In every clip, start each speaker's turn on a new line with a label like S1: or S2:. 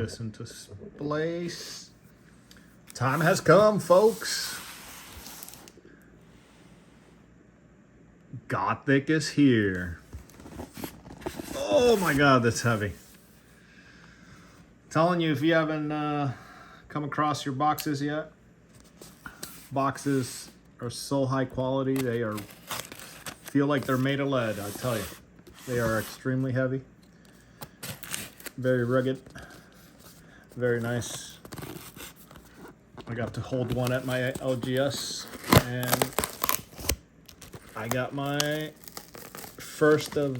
S1: this into place. Time has come, folks. Gothic is here. Oh my God, that's heavy. Telling you, if you haven't come across your boxes yet, boxes are so high quality. They feel like they're made of lead, I tell you. They are extremely heavy. Very rugged. Very nice. I got to hold one at my LGS, and I got my first of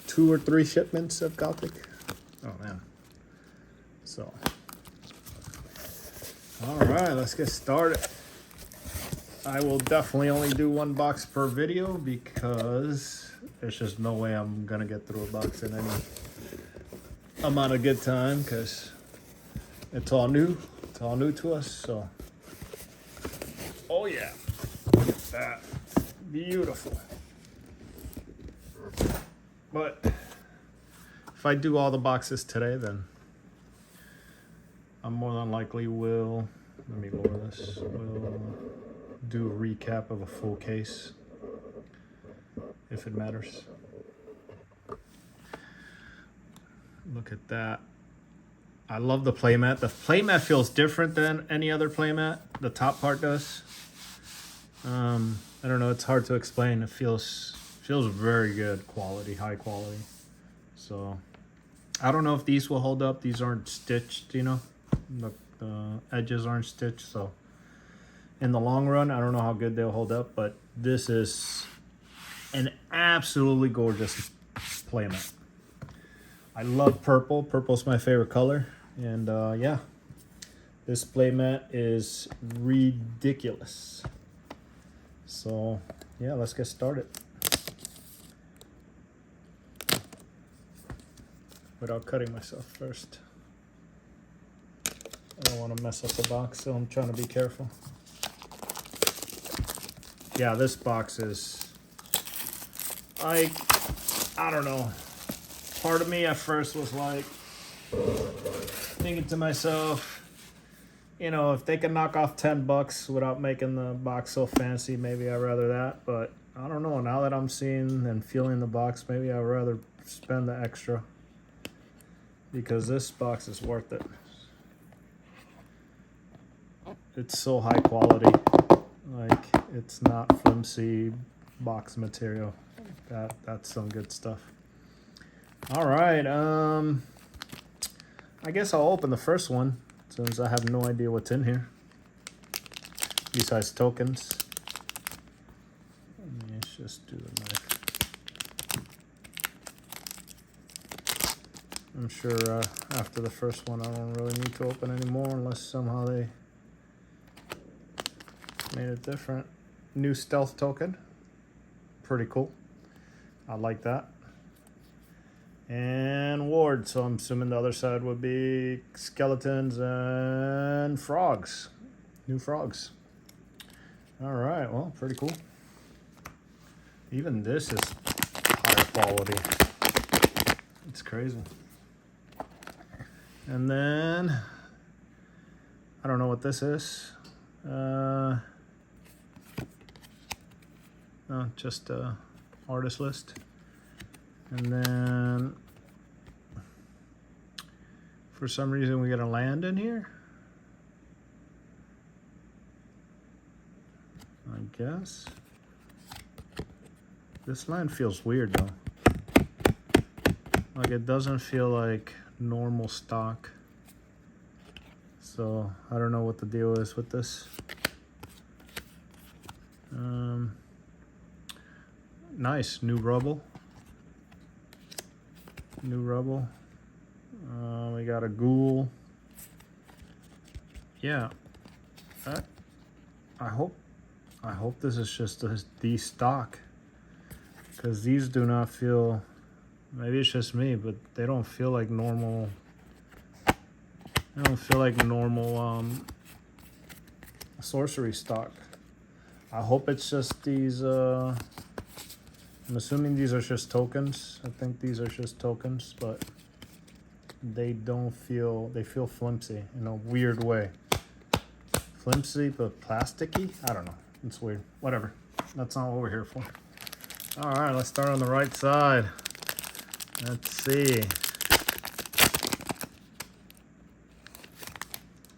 S1: 2 or 3 shipments of Gothic. Oh man. So, all right, let's get started. I will definitely only do 1 box per video because there's just no way I'm gonna get through a box in any amount of good time, because it's all new. It's all new to us. So, oh yeah, look at that, beautiful. But if I do all the boxes today, then I more than likely will, let me lower this, will do a recap of a full case, if it matters. Look at that. I love the playmat. The playmat feels different than any other playmat. The top part does. I don't know, it's hard to explain. It feels very good quality, high quality. So I don't know if these will hold up. These aren't stitched, you know. The edges aren't stitched, so in the long run, I don't know how good they'll hold up, but this is an absolutely gorgeous playmat. I love purple. Purple's my favorite color, and yeah, this playmat is ridiculous. So yeah, let's get started. Without cutting myself first. I don't want to mess up the box, so I'm trying to be careful. Yeah, this box is like, I don't know. Part of me at first was like thinking to myself, you know, if they can knock off $10 without making the box so fancy, maybe I'd rather that. But I don't know. Now that I'm seeing and feeling the box, maybe I'd rather spend the extra, because this box is worth it. It's so high quality. Like, it's not flimsy box material. That's some good stuff. All right, I guess I'll open the first one, since I have no idea what's in here besides tokens. Let's just do the knife. I'm sure after the first one I don't really need to open anymore, unless somehow they made it different. New stealth token. Pretty cool. I like that. And ward, so I'm assuming the other side would be skeletons and frogs. New frogs. All right, well, pretty cool. Even this is high quality. It's crazy. And then, I don't know what this is. No, just a artist list. And then, for some reason, we got a land in here. I guess. This land feels weird though. Like, it doesn't feel like normal stock. So I don't know what the deal is with this. Nice, new rubble. New rubble. We got a ghoul. Yeah. I hope this is just the stock, because these do not feel, maybe it's just me, but they don't feel like normal. They don't feel like normal sorcery stock. I hope it's just these I'm assuming these are just tokens. I think these are just tokens, but they feel flimsy in a weird way. Flimsy but plasticky? I don't know. It's weird. Whatever. That's not what we're here for. All right, let's start on the right side. Let's see.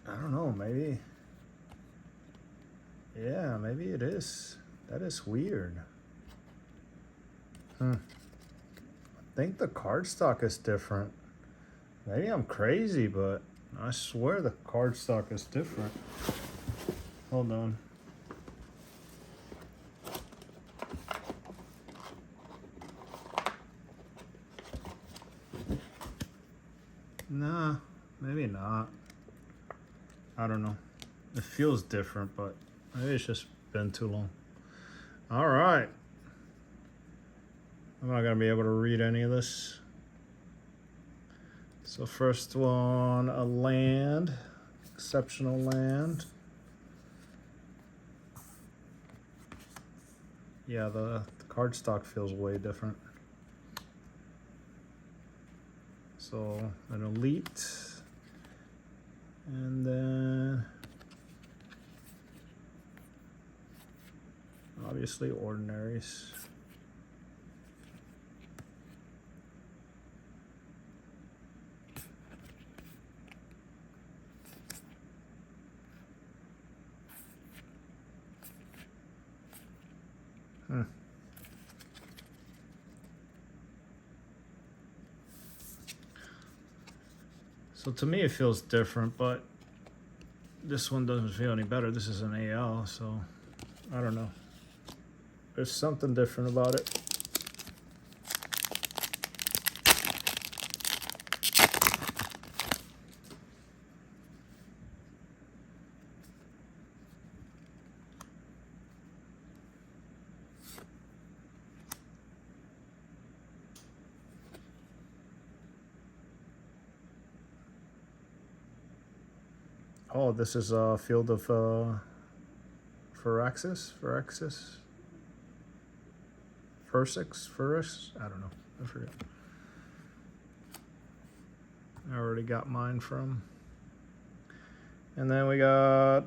S1: I don't know, maybe. Yeah, maybe it is. That is weird. I think the cardstock is different. Maybe I'm crazy, but I swear the cardstock is different. Hold on. Nah, maybe not. I don't know. It feels different, but maybe it's just been too long. All right. I'm not gonna be able to read any of this. So first one, a land, exceptional land. Yeah, the cardstock feels way different. So an elite, and then obviously ordinaries. So to me it feels different, but this one doesn't feel any better. This is an AL, so I don't know. There's something different about it. Oh, this is a field of Firaxis? Fursix? I don't know. I forget. I already got mine from. And then we got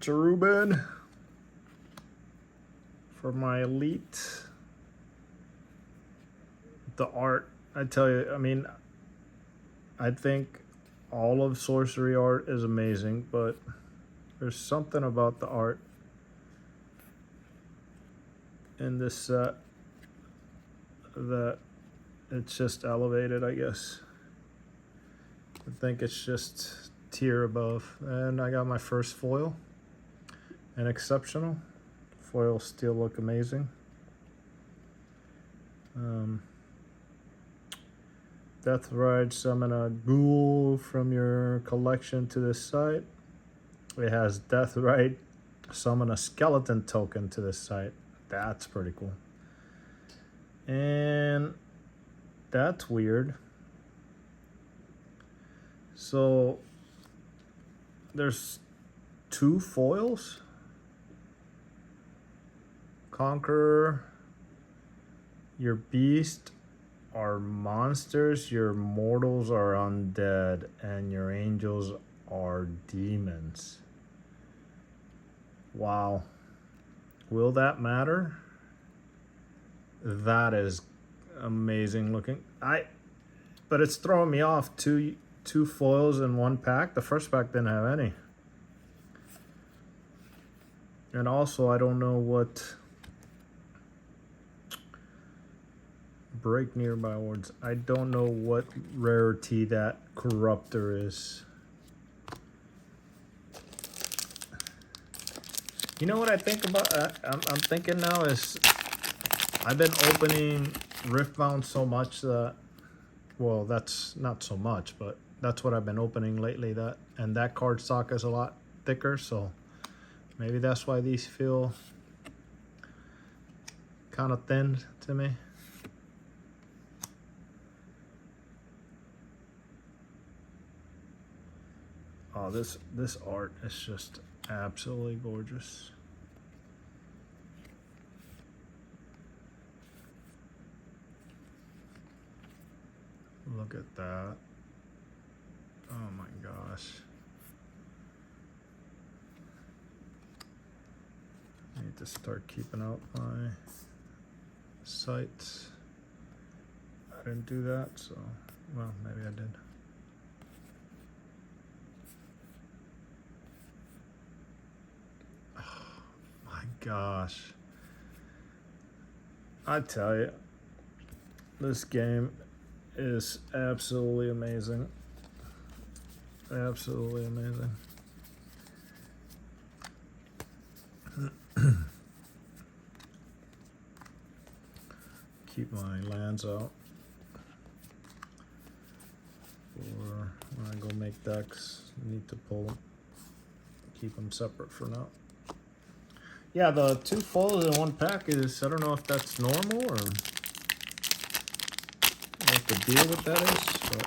S1: Cherubin for my elite. The art, I tell you, I mean, I think all of Sorcery art is amazing, but there's something about the art in this set that it's just elevated, I guess. I think it's just tier above. And I got my first foil, an exceptional. Foils still look amazing. Death Ride, summon a ghoul from your collection to this site. It has Death Ride, summon a skeleton token to this site. That's pretty cool. And that's weird. So there's 2 foils. Conqueror, your beast are monsters, your mortals are undead, and your angels are demons. Wow. Will that matter? That is amazing looking. But it's throwing me off. Two foils in one pack. The first pack didn't have any. And also I don't know what break nearby wards. I don't know what rarity that corruptor is. You know what I think about? I'm thinking now is I've been opening Riftbound so much that, well, that's not so much, but that's what I've been opening lately. And that cardstock is a lot thicker, so maybe that's why these feel kind of thin to me. Oh, this art is just absolutely gorgeous. Look at that. Oh my gosh. I need to start keeping out my sites. I didn't do that, so, well, maybe I did. Oh my gosh. I tell you, this game is absolutely amazing. Absolutely amazing. Keep my lands out for when I go make decks. Need to pull them. Keep them separate for now. Yeah, the 2 foils in 1 pack is, I don't know if that's normal or what the deal with that is, but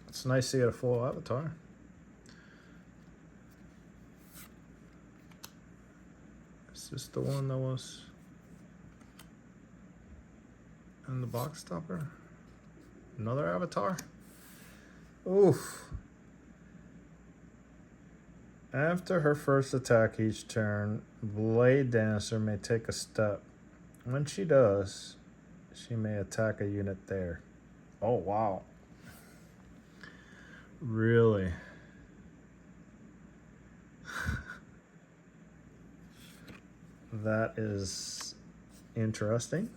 S1: it's nice to get a full avatar. Is this the one that was in the box topper? Another avatar? Oof. After her first attack each turn, Blade Dancer may take a step. When she does, she may attack a unit there. Oh, wow. Really? That is interesting.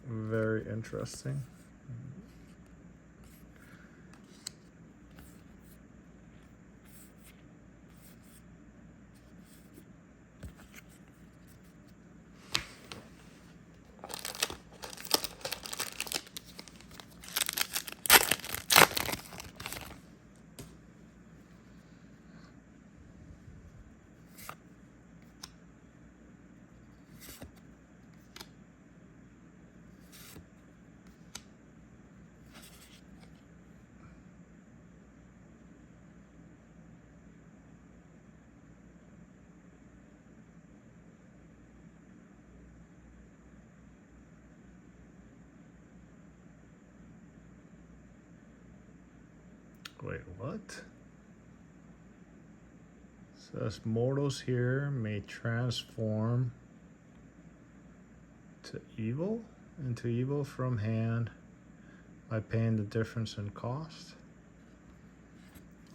S1: Very interesting. Wait, what? Says mortals here may transform into evil from hand by paying the difference in cost.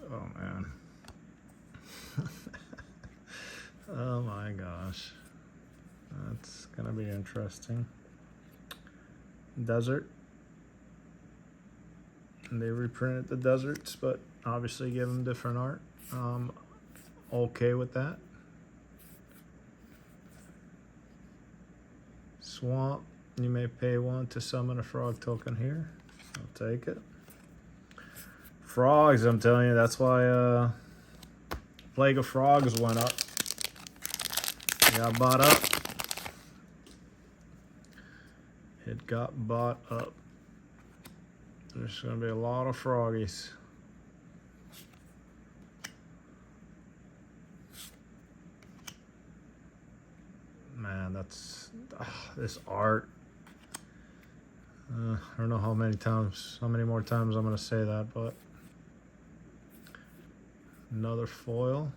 S1: Oh man. Oh my gosh. That's gonna be interesting. Desert. They reprinted the deserts, but obviously give them different art. Okay with that. Swamp, you may pay 1 to summon a frog token here. I'll take it. Frogs, I'm telling you, that's why Plague of Frogs went up. It got bought up. It got bought up. There's gonna be a lot of froggies. Man, that's this art. I don't know how many more times I'm gonna say that, but another foil.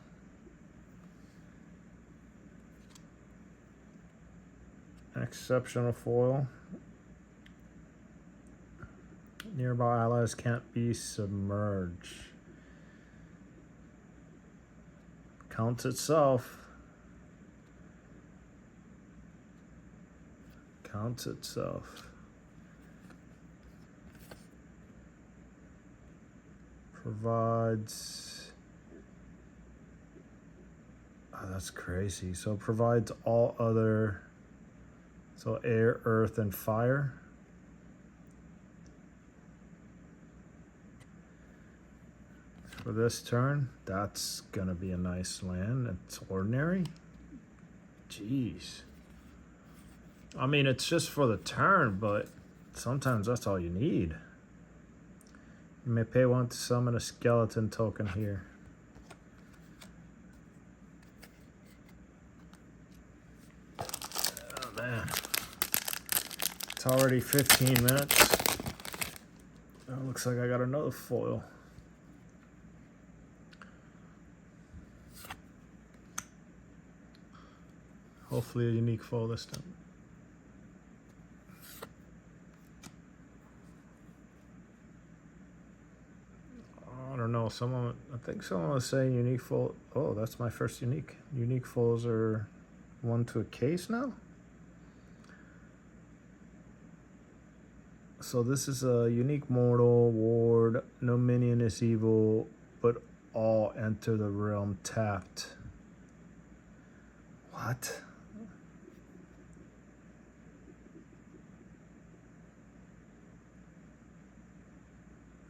S1: Exceptional foil. Nearby allies can't be submerged. Counts itself. Counts itself. Provides. Oh, that's crazy. So provides all other. So air, earth, and fire. For this turn, that's gonna be a nice land. It's ordinary. Jeez. I mean, it's just for the turn, but sometimes that's all you need. You may pay 1 to summon a skeleton token here. It's already 15 minutes. Oh, looks like I got another foil. Hopefully a unique foil this time. I don't know. I think someone was saying unique foil. Oh, that's my first unique. Unique foils are 1 to a case now. So this is a unique mortal ward. No minion is evil, but all enter the realm tapped. What?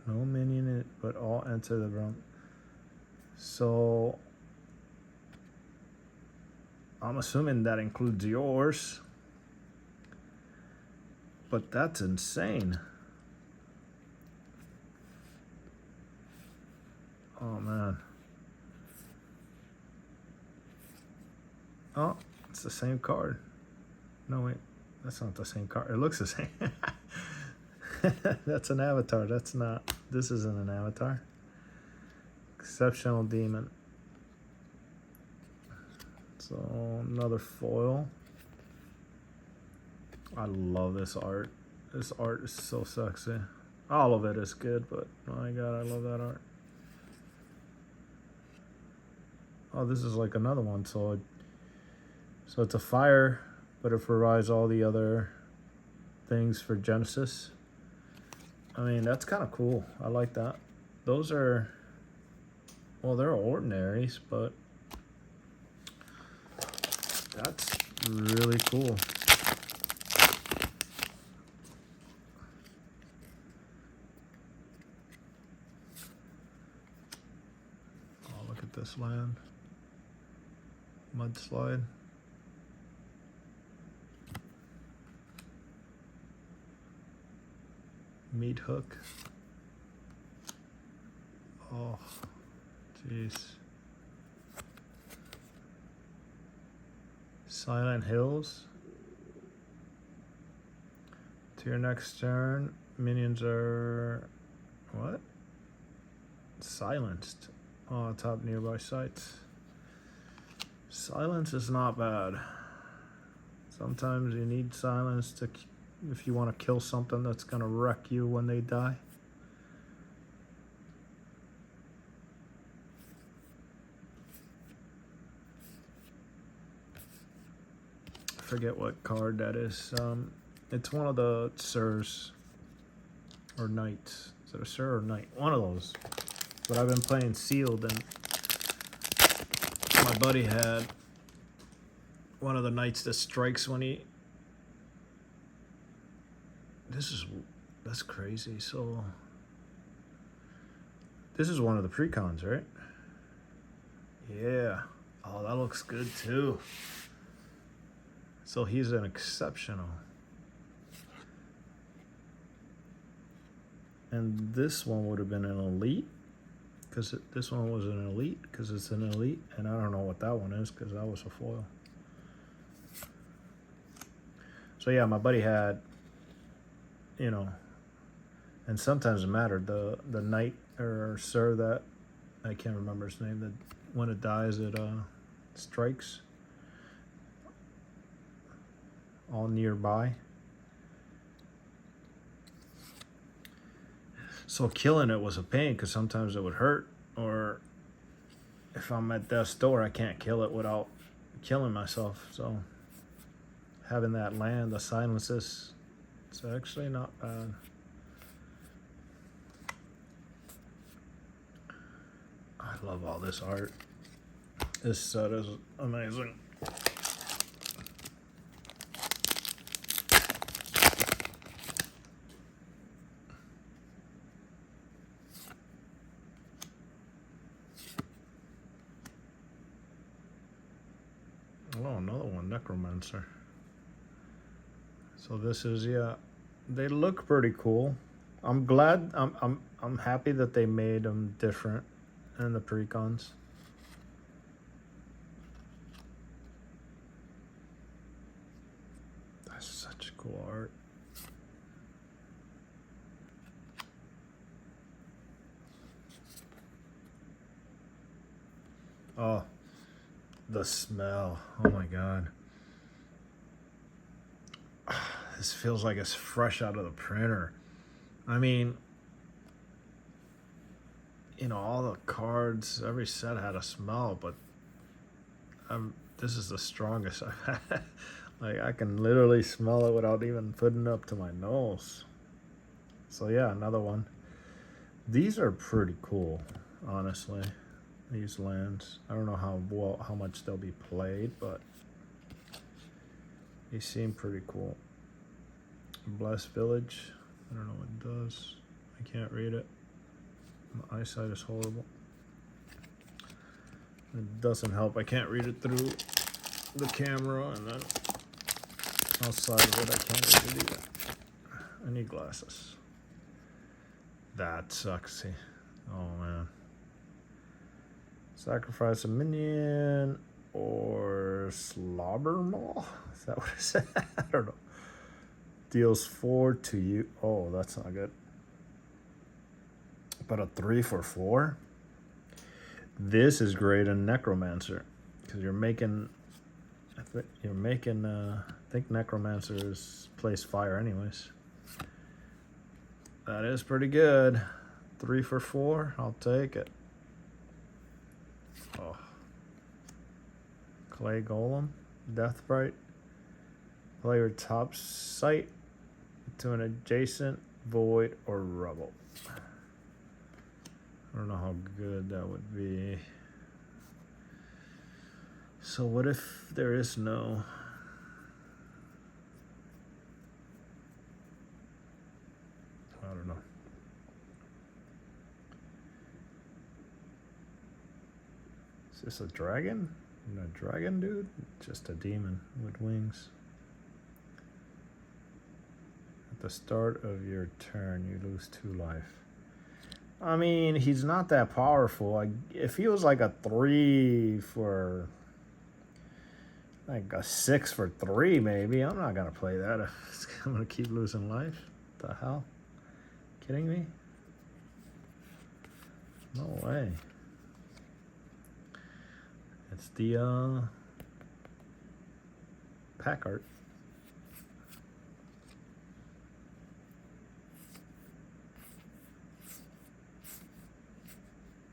S1: No minion, but all enter the realm. So I'm assuming that includes yours. But that's insane. Oh man. Oh, it's the same card. No wait, that's not the same card. It looks the same. That's an avatar. That's not. This isn't an avatar. Exceptional demon. So another foil. I love this art. This art is so sexy. All of it is good, but my god, I love that art. Oh, this is like another one. So it's a fire, but it provides all the other things for Genesis. I mean, that's kind of cool. I like that. Those are, well, they're ordinaries, but that's really cool. Oh, look at this land. Mudslide. Meat hook. Oh, jeez. Silent Hills. To your next turn, minions are what? Silenced. Oh, top nearby sites. Silence is not bad. Sometimes you need silence to, if you want to kill something that's gonna wreck you when they die. I forget what card that is. It's one of the Sirs or Knights. Is it a Sir or Knight? One of those. But I've been playing Sealed, and my buddy had one of the Knights that strikes when he. That's crazy. So this is one of the precons, right? Yeah. Oh, that looks good too. So he's an exceptional. And this one would have been an elite, because this one was an elite, because it's an elite, and I don't know what that one is, because that was a foil. So yeah, my buddy had, you know, and sometimes it mattered, the knight or sir that, I can't remember his name, that when it dies it strikes all nearby. So killing it was a pain, because sometimes it would hurt, or if I'm at death's door, I can't kill it without killing myself. So having that land, the silences, it's actually not bad. I love all this art. This set is amazing. Oh, another one, Necromancer. So this is, yeah, they look pretty cool. I'm glad, I'm happy that they made them different in the precons. That's such cool art. Oh, the smell. Oh my god. This feels like it's fresh out of the printer. I mean, you know, all the cards, every set had a smell, but this is the strongest I've had. Like, I can literally smell it without even putting it up to my nose. So yeah, another one. These are pretty cool, honestly. These lands. I don't know how much they'll be played, but they seem pretty cool. Blessed Village. I don't know what it does. I can't read it. My eyesight is horrible. It doesn't help. I can't read it through the camera, and then outside of it, I can't read it either. I need glasses. That sucks. Oh man. Sacrifice a minion or Slobbermaw? Is that what it said? I don't know. Deals 4 to you. Oh, that's not good. But a 3 for 4? This is great in Necromancer because you're making. I think Necromancer plays fire anyways. That is pretty good. 3 for 4. I'll take it. Oh. Clay Golem, Deathbright. Play your top site to an adjacent void or rubble. I don't know how good that would be. So what if there is no... I don't know. Is this a dragon? A dragon dude? Just a demon with wings. At the start of your turn, you lose 2 life. I mean, he's not that powerful. If he was like a 3 for... like a 6 for 3, maybe. I'm not going to play that. I'm going to keep losing life. What the hell? Kidding me? No way. It's the pack art.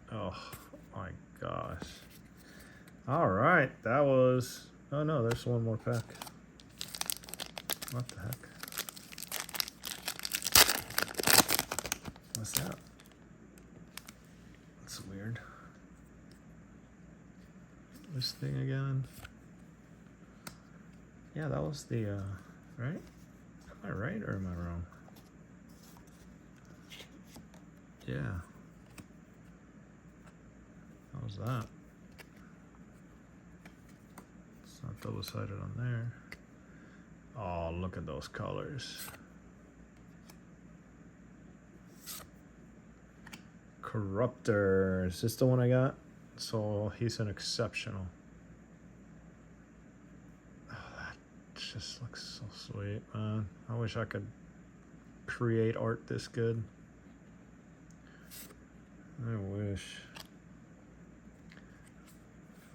S1: Oh my gosh. All right, that was... Oh no, there's one more pack. What the heck? What's that? That's weird. This thing again. Yeah, that was the, right? Am I right or am I wrong? Yeah. How was that? It's not double-sided on there. Oh, look at those colors. Corruptor. Is this the one I got? So he's an exceptional. Oh, that just looks so sweet, man. I wish I could create art this good. I wish.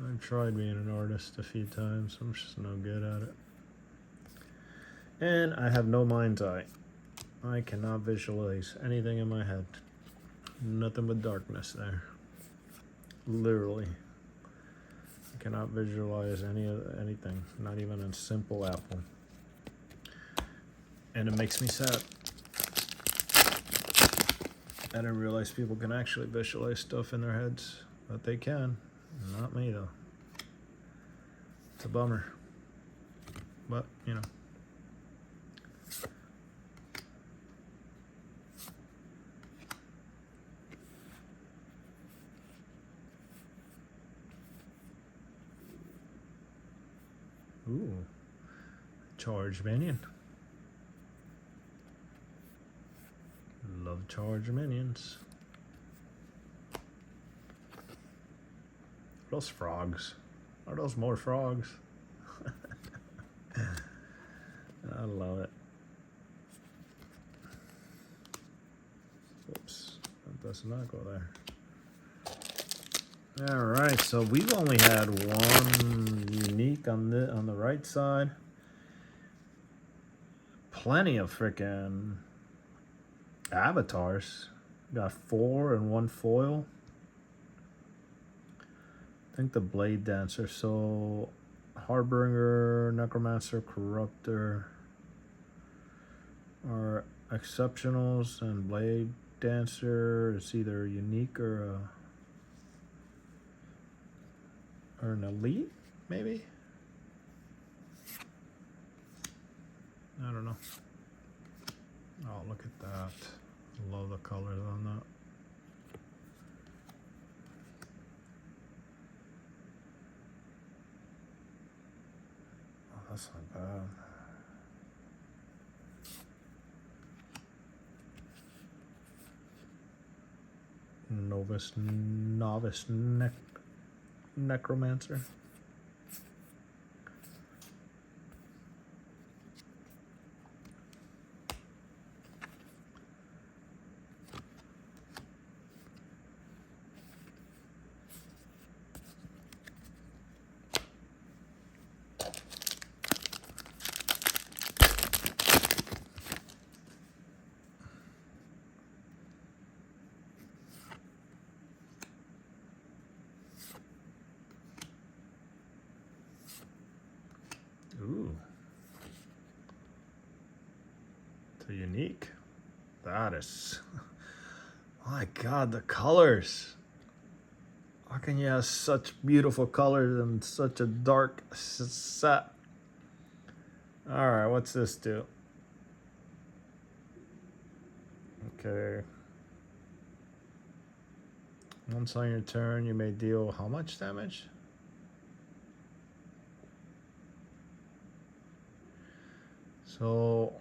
S1: I've tried being an artist a few times. I'm just no good at it. And I have no mind's eye. I cannot visualize anything in my head. Nothing but darkness there. Literally. I cannot visualize anything. Not even a simple apple. And it makes me sad. I didn't realize people can actually visualize stuff in their heads. But they can. Not me, though. It's a bummer. But, you know. Ooh. Charged minion. Love charged minions. Those frogs. Are those more frogs? I love it. Oops. That does not go there. All right, so we've only had one unique on the right side. Plenty of freaking avatars. Got 4 and 1 foil. I think the Blade Dancer. So Harbinger, Necromancer, Corruptor are exceptionals, and Blade Dancer is either unique or an elite, maybe. I don't know. Oh, look at that! Love the colors on that. Oh, that's not bad. Novice Necromancer. Ooh. To unique. That is... My God, the colors. How can you have such beautiful colors in such a dark set? Alright, what's this do? Okay. Once on your turn, you may deal how much damage? So,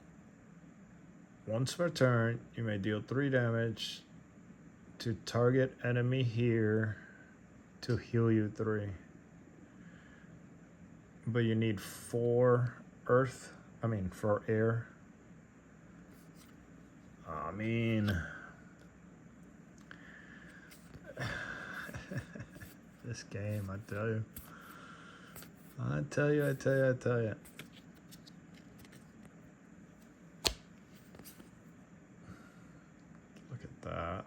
S1: once per turn, you may deal 3 damage to target enemy here to heal you 3. But you need 4 earth, for air. I mean... This game, I tell you. I tell you. Look at that.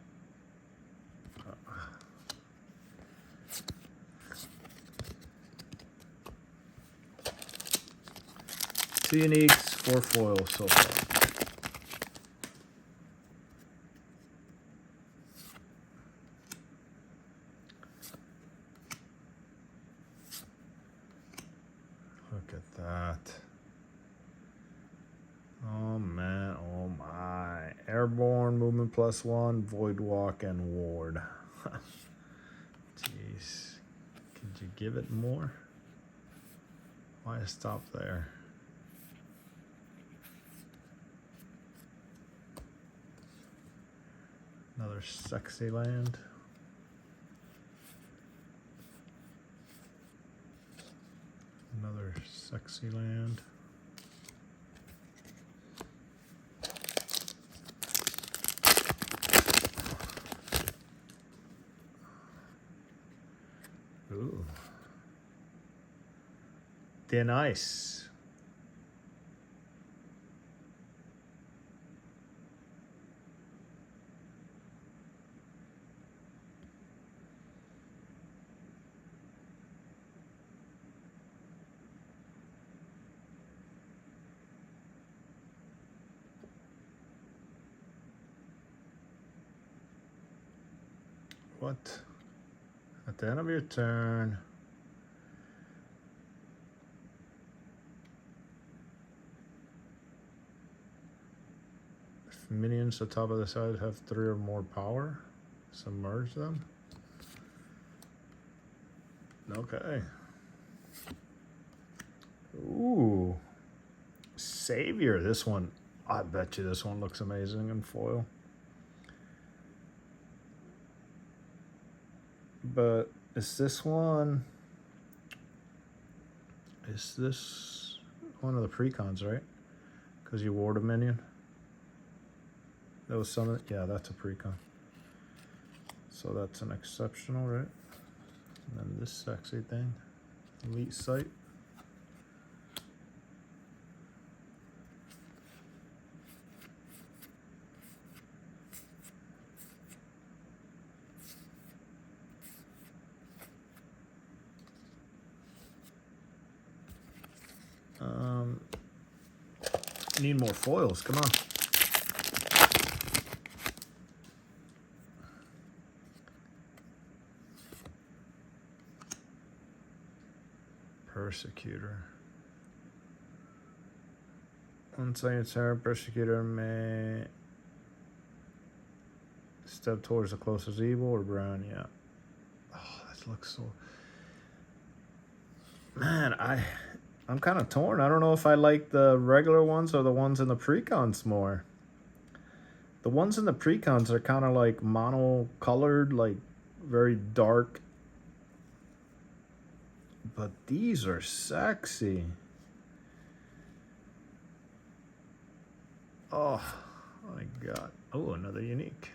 S1: Two uniques, 4 foils so far. Look at that. Oh man, oh my. Airborne, movement +1, void walk, and ward. Jeez. Could you give it more? Why stop there? Another sexy land. Another sexy land. Ooh. Thin ice. What? At the end of your turn, if minions at the top of the side have 3 or more power, submerge them. Okay. Ooh. Savior. This one, I bet you this one looks amazing in foil. But is this one one of the precons, right? Because you ward a minion. That was some, yeah, that's a precon. So that's an exceptional, right? And then this sexy thing, Elite Sight. Need more foils, come on. Persecutor. Unsighted Sarah, Persecutor may step towards the closest evil or brown, yeah. Oh, that looks so... Man, I'm kind of torn. I don't know if I like the regular ones or the ones in the precons more. The ones in the precons are kind of like mono-colored, like very dark. But these are sexy. Oh my god. Oh, another unique.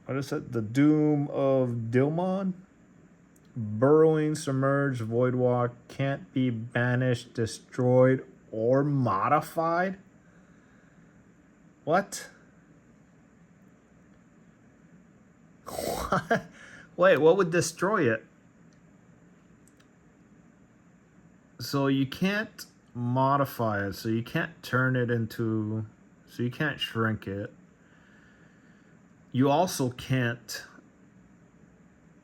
S1: What is it? The Doom of Dilmon? Burrowing, submerged, void walk, can't be banished, destroyed, or modified? What? What? Wait, what would destroy it? So you can't modify it, so you can't turn it into... So you can't shrink it. You also can't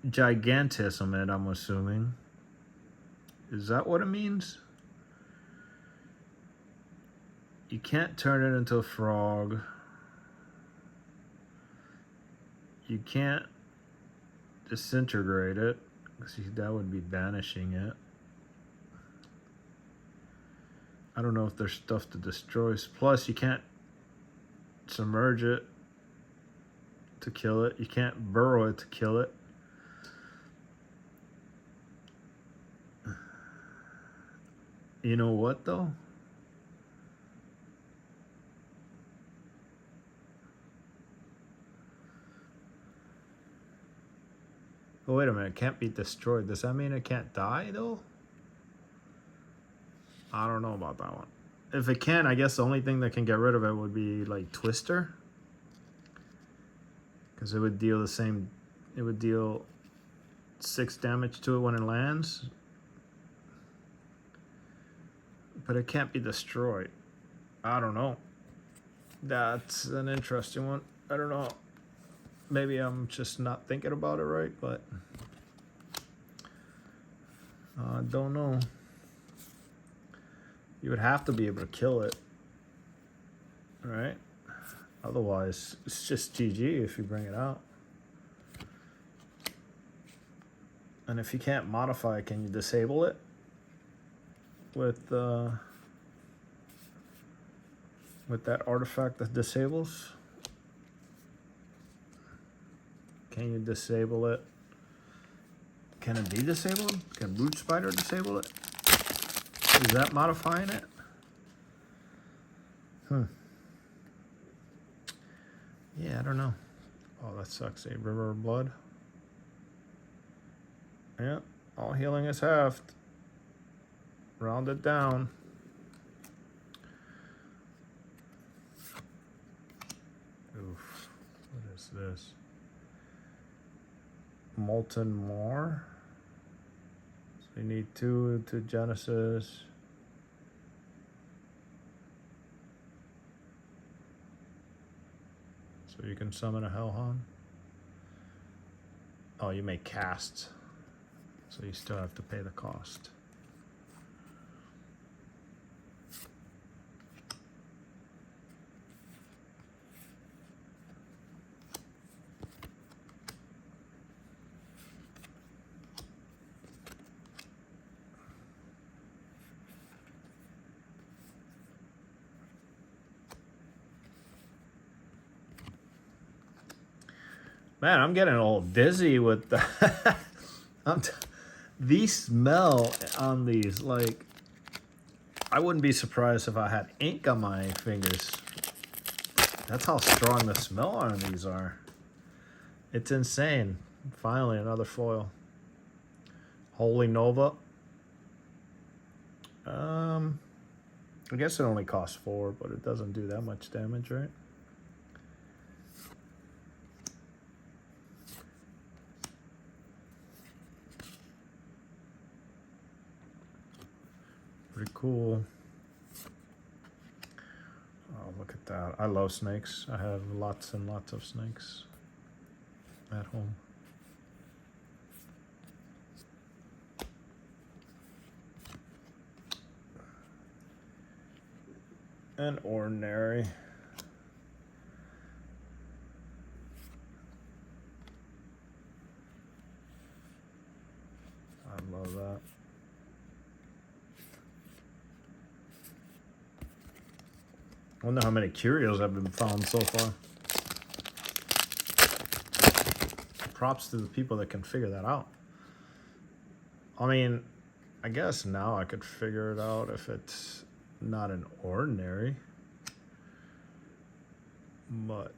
S1: gigantism it, I'm assuming. Is that what it means? You can't turn it into a frog. You can't disintegrate it, because that would be banishing it. I don't know if there's stuff to destroy. Plus, you can't submerge it to kill it. You can't burrow it to kill it. You know what, though? Oh, wait a minute. It can't be destroyed. Does that mean it can't die, though? I don't know about that one. If it can, I guess the only thing that can get rid of it would be, like, Twister. Because it would deal the same... It would deal 6 damage to it when it lands. But it can't be destroyed. I don't know. That's an interesting one. I don't know. Maybe I'm just not thinking about it right, but... I don't know. You would have to be able to kill it. Right? Otherwise, it's just GG if you bring it out. And if you can't modify it, can you disable it? With that artifact that disables? Can you disable it? Can it be disabled? Can Root Spider disable it? Is that modifying it? Yeah, I don't know. Oh, that sucks. A River of Blood. Yeah, all healing is halved. Round it down. Oof. What is this? Molten Moor. So you need 2 to Genesis. So you can summon a Hellhound. Oh, you may cast. So you still have to pay the cost. Man, I'm getting all dizzy with the the smell on these. Like, I wouldn't be surprised if I had ink on my fingers. That's how strong the smell on these are. It's insane. Finally, another foil. Holy Nova. I guess it only costs 4, but it doesn't do that much damage, right? Pretty cool. Oh, look at that. I love snakes. I have lots and lots of snakes at home. And ordinary. I love that. I wonder how many curios have been found so far. Props to the people that can figure that out. I mean, I guess now I could figure it out if it's not an ordinary. But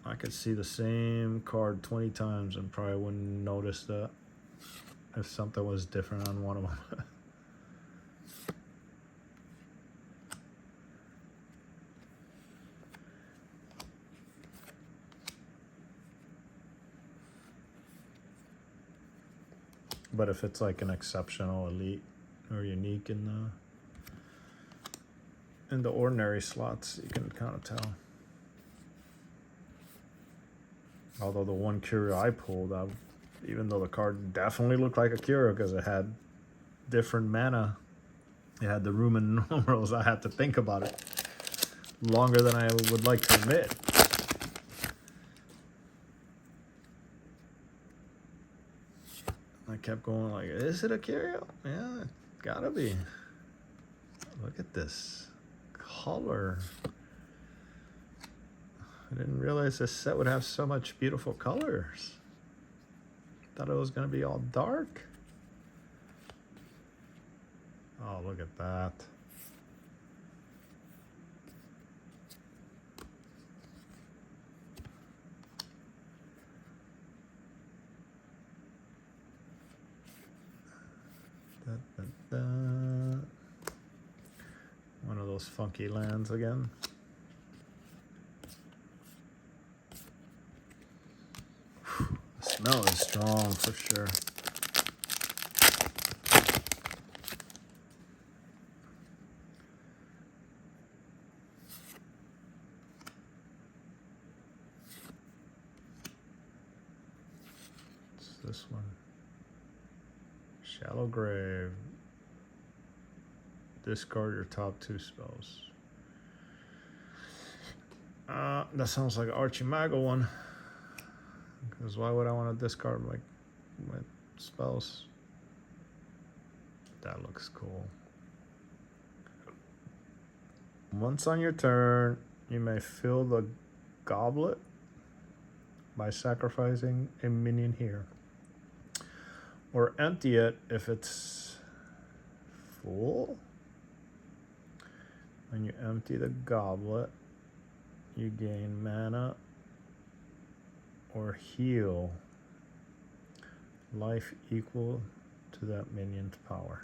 S1: I could see the same card 20 times and probably wouldn't notice that if something was different on one of them. But if it's like an exceptional, elite, or unique in the ordinary slots, you can kind of tell. Although the one curio I pulled, even though the card definitely looked like a curio because it had different mana, it had the Roman numerals, I had to think about it longer than I would like to admit. I kept going like, is it a curio? Yeah, it gotta be. Look at this color. I didn't realize this set would have so much beautiful colors. Thought it was gonna be all dark. Oh, look at that. Da, da, da. One of those funky lands again. The smell is strong for sure. What's this one? Shallow Grave. Discard your top 2 spells. That sounds like an Archimago one. Because why would I want to discard my spells? That looks cool. Once on your turn, you may fill the goblet by sacrificing a minion here. Or empty it if it's full. When you empty the goblet, you gain mana or heal life equal to that minion's power.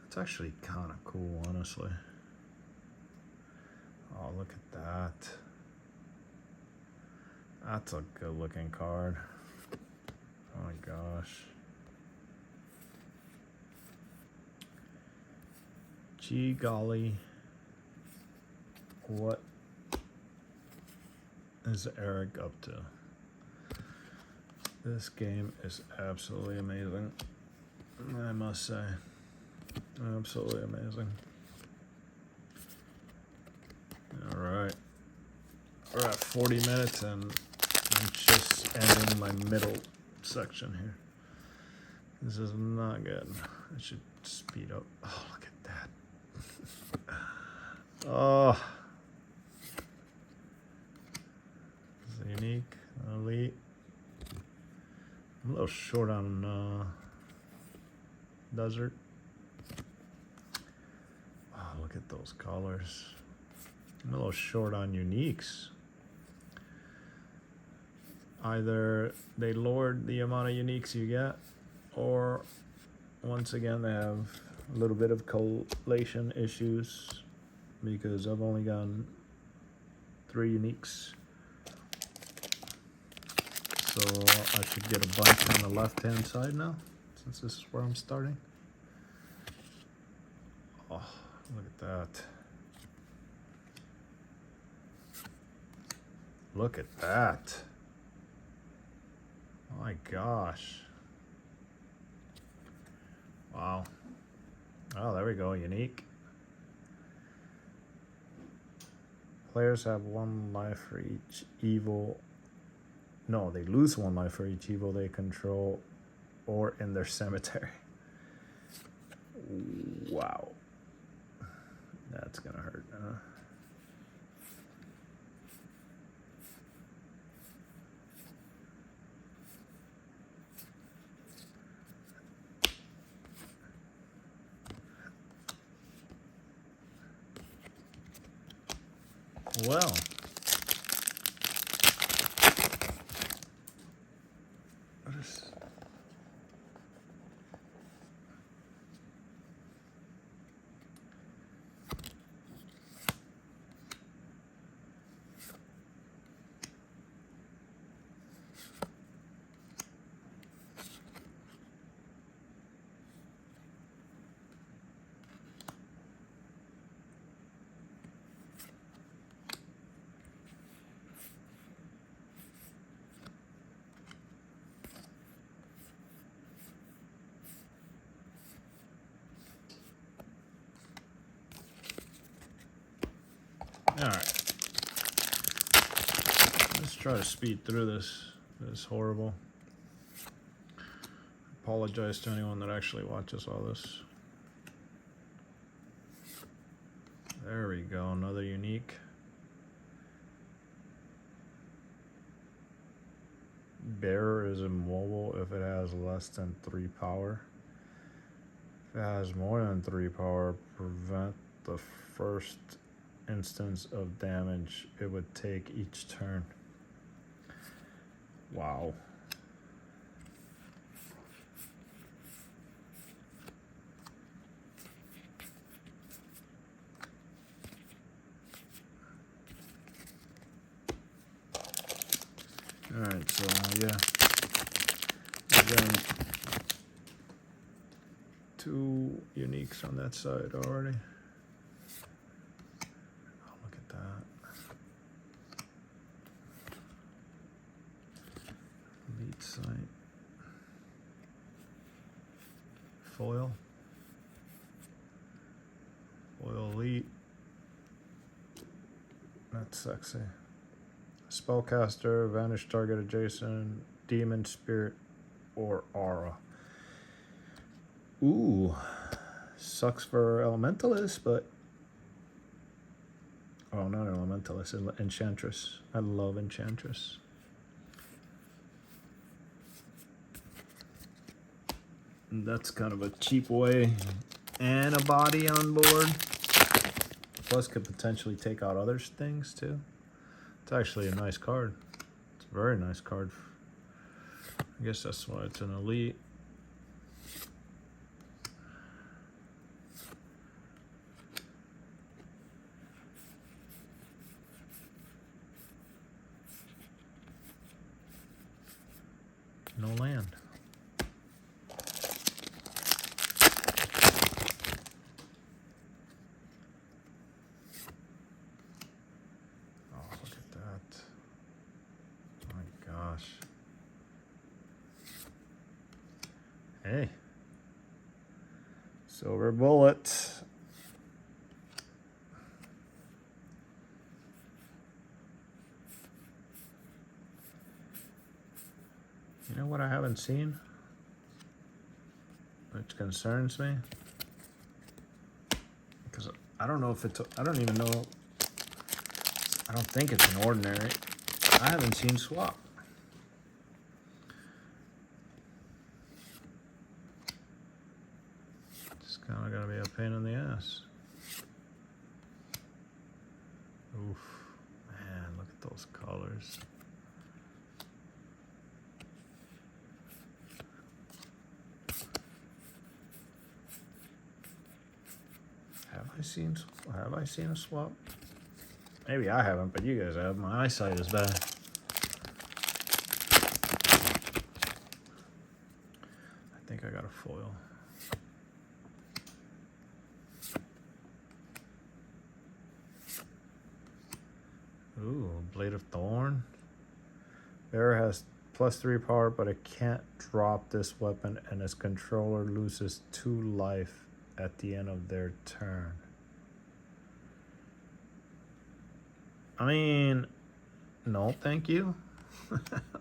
S1: That's actually kind of cool, honestly. Oh, look at that. That's a good looking card. Oh my gosh. Gee golly. What is Eric up to? This game is absolutely amazing, I must say. Absolutely amazing. All right. We're at 40 minutes and I'm just ending my middle section here. This is not good. I should speed up. Oh, look at that. Oh. This is unique, elite. I'm a little short on desert. Oh, look at those colors. I'm a little short on uniques. either they lowered the amount of uniques you get, or once again they have a little bit of collation issues because I've only gotten 3 uniques. So I should get a bunch on the left hand side now, since this is where I'm starting. Oh, look at that. Look at that. Oh my gosh. Wow. Oh, there we go, unique. Players have 1 life for each evil. No, they lose 1 life for each evil they control or in their cemetery. Wow. That's gonna hurt. Well. All right, let's try to speed through this. This is horrible. Apologize to anyone that actually watches all this. There we go, another unique. Bearer is immobile if it has less than 3 power. If it has more than 3 power, prevent the first instance of damage it would take each turn. Wow. Alright, so yeah. Again, 2 uniques on that side already. Oh, look at that. Elite sight. Foil. Foil elite. That's sexy. Spellcaster, vanish target adjacent, demon, spirit, or aura. Ooh, sucks for elementalist, but oh, not elementalist, enchantress. I love enchantress. And that's kind of a cheap way, and a body on board. Plus, could potentially take out other things too. It's actually a nice card. It's a very nice card. I guess that's why it's an elite. No land. Hey, silver bullet. You know what I haven't seen, which concerns me? Because I don't know if it's, I don't even know, I don't think it's an ordinary. I haven't seen swap. Kind of gonna be a pain in the ass. Oof, man, look at those colors. Have I seen a swap? Maybe I haven't, but you guys have. My eyesight is bad. I think I got a foil. Ooh, Blade of Thorn. Bearer has +3 power, but it can't drop this weapon, and its controller loses 2 life at the end of their turn. I mean, no, thank you.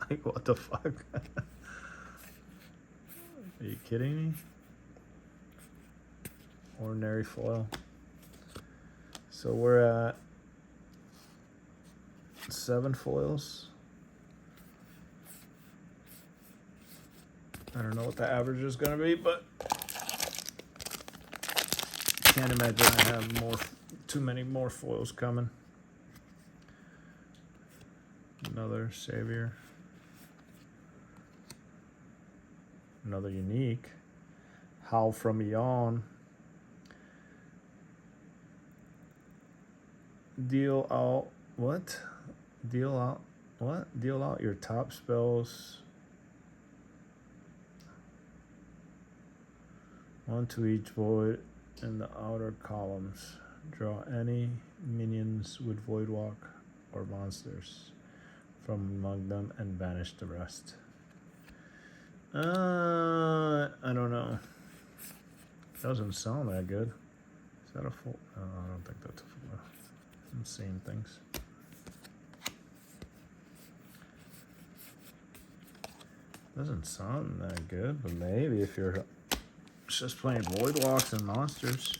S1: Like, what the fuck? Are you kidding me? Ordinary foil. So we're at 7 foils. I don't know what the average is going to be, but can't imagine I have too many more foils coming. Another Savior. Another unique. Howl from Beyond. Deal out what? Deal out what? Deal out your top spells. 1 to each void in the outer columns. Draw any minions with Void Walk or monsters from among them and banish the rest. I don't know. Doesn't sound that good. Is that a full? No, I don't think that's a full. I'm seeing things. Doesn't sound that good, but maybe if you're just playing Void Walks and monsters.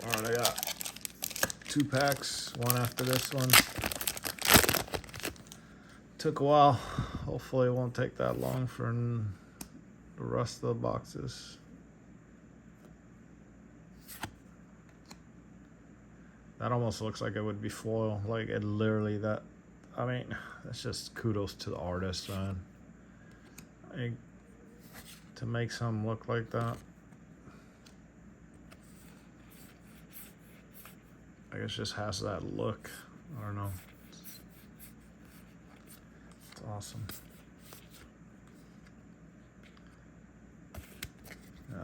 S1: Alright, I got 2 packs, one after this one. Took a while. Hopefully it won't take that long for the rest of the boxes. That almost looks like it would be foil. Like, it literally, that, I mean, that's just kudos to the artist, man. Like, to make something look like that. I guess just has that look. I don't know. It's awesome.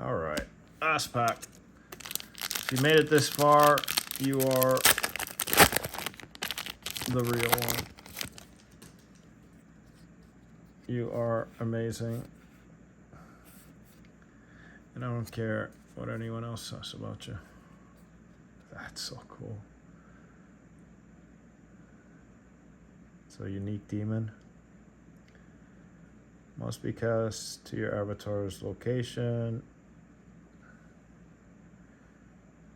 S1: All right, last pack. If you made it this far, you are the real one. You are amazing. And I don't care what anyone else says about you. That's so cool. So, unique demon. Must be cast to your avatar's location.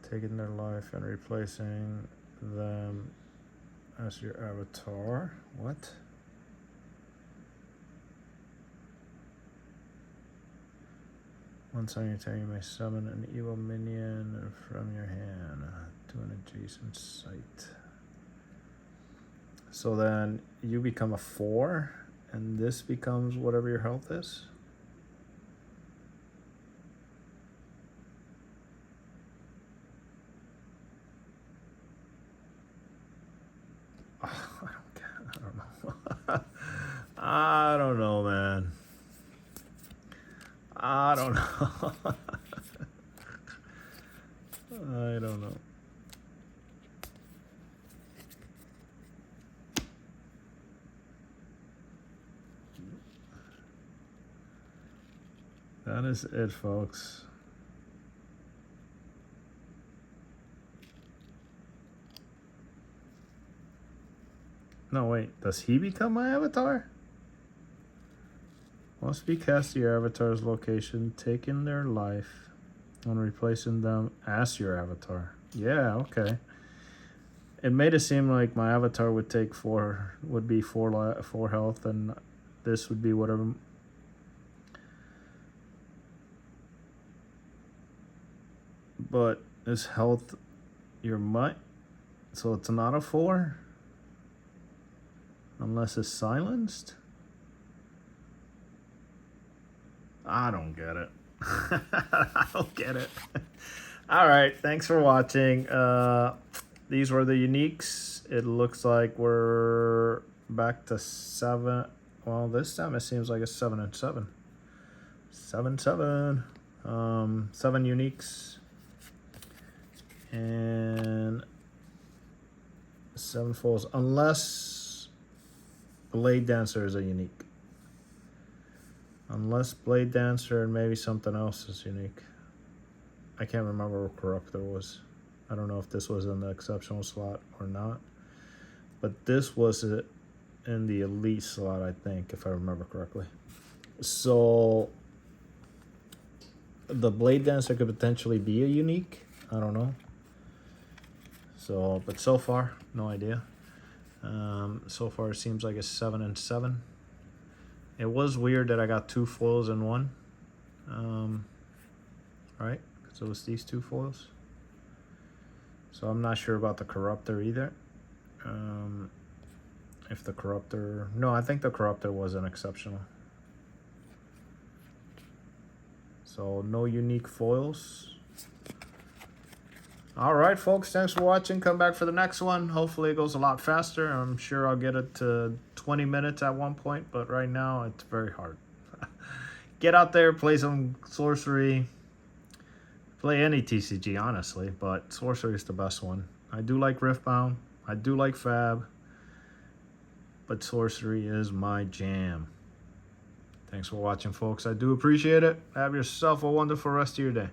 S1: Taking their life and replacing them as your avatar. What? Once on your turn, you may summon an evil minion from your hand to an adjacent site. So then you become a 4, and this becomes whatever your health is? Oh, I don't know. I don't know, man. I don't know. I don't know. That is it, folks. No, wait. Does he become my avatar? Must be cast to your avatar's location, taking their life on replacing them as your avatar. Yeah, okay. It made it seem like my avatar would take would be four health, and this would be whatever. But is health your might? So it's not a 4? Unless it's silenced? I don't get it. I don't get it. All right, thanks for watching. These were the uniques. It looks like we're back to 7. Well, this time it seems like it's 7 and 7. 7, 7. 7 uniques. And 7 foils. Unless Blade Dancer is a unique. Unless Blade Dancer and maybe something else is unique. I can't remember what Corruptor was. I don't know if this was in the exceptional slot or not. But this was it in the elite slot, I think, if I remember correctly. So the Blade Dancer could potentially be a unique. I don't know. So, but so far, no idea. So far, it seems like it's 7 and 7. It was weird that I got 2 foils in one. Right? Because it was these 2 foils. So I'm not sure about the Corruptor either. If the Corruptor... No, I think the Corruptor was an exceptional. So no unique foils. All right, folks. Thanks for watching. Come back for the next one. Hopefully it goes a lot faster. I'm sure I'll get it to 20 minutes at one point, but right now it's very hard. Get out there, play some Sorcery. Play any TCG, honestly, but Sorcery is the best one. I do like Riftbound. I do like Fab. But Sorcery is my jam. Thanks for watching, folks. I do appreciate it. Have yourself a wonderful rest of your day.